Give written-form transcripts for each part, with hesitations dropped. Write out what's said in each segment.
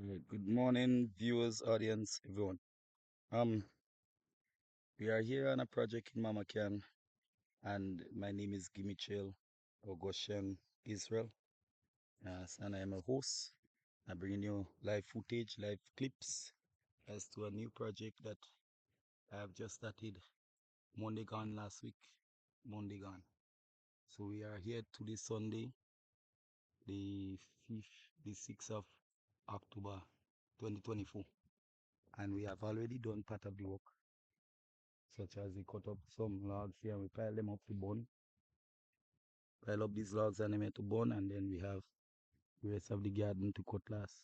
Good morning, viewers, audience, everyone. Um, we are here on a project in Mama Can, and my name is Gimichel Ogoshen Israel. And I am a host. I'm bringing you live footage, live clips as to a new project that I have just started Monday gone last week. Monday gone. So we are here to this Sunday, the 5th, the 6th of October 2024. And we have already done part of the work, such as we cut up some logs here and we pile them up to burn. Pile up these logs and them to burn, and then we have the rest of the garden to cutlass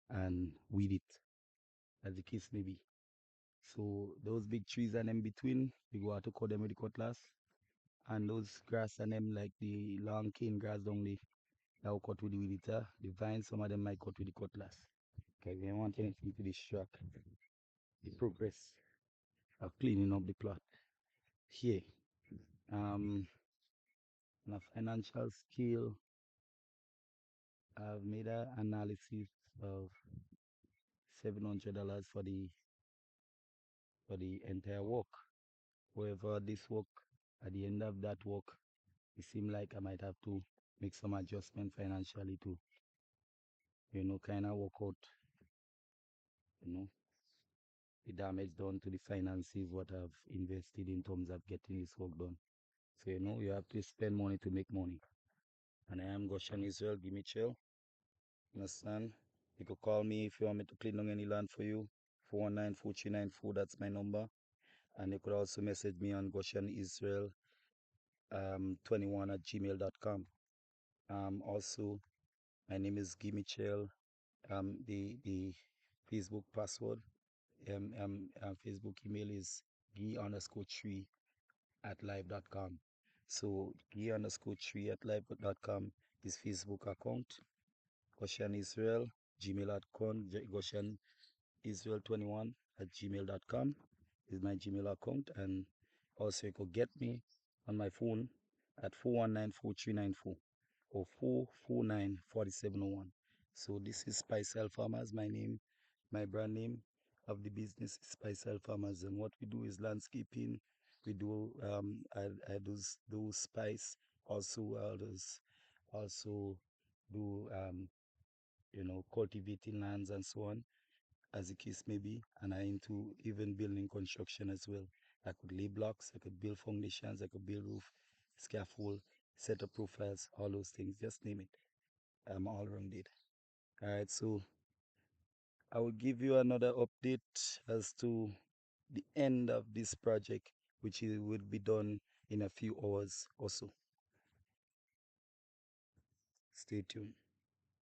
and weed it, as the case may be. So those big trees and them between, we go out to cut them with the cutlass, and those grass and them like the long cane grass down there, that will cut with the weed eater. The vines, some of them might cut with the cutlass. Okay, we don't want anything to distract the progress of cleaning up the plot. Here, on a financial scale, I've made an analysis of $700 for the entire work. However, this work, at the end of that work, it seemed like I might have to make some adjustment financially to, kind of work out, you know, the damage done to the finances, what I've invested in terms of getting this work done. So, you have to spend money to make money. And I am Goshen Israel, give me chill. Understand? You could call me if you want me to clean down any land for you. 419-4394, that's my number. And you could also message me on GoshenIsrael 21 at gmail.com. Also, my name is Guy Mitchell. The Facebook password, Facebook email is guy_3 at live.com. So guy_3 at live.com is Facebook account. Goshen Israel, gmail.com, Goshen Israel21 at gmail.com is my Gmail account. And also you could get me on my phone at 419-4394 or 449-4701. So this is Spice Farmers, my name, my brand name of the business is Spice Farmers. And what we do is landscaping. We do I do spice, also others also do cultivating lands and so on, as the case may be. And I into even building construction as well. I could lay blocks, I could build foundations, I could build roof, scaffold, set up profiles, all those things, just name it. I'm all rounded. Alright, so I will give you another update as to the end of this project, which will be done in a few hours or so. Stay tuned.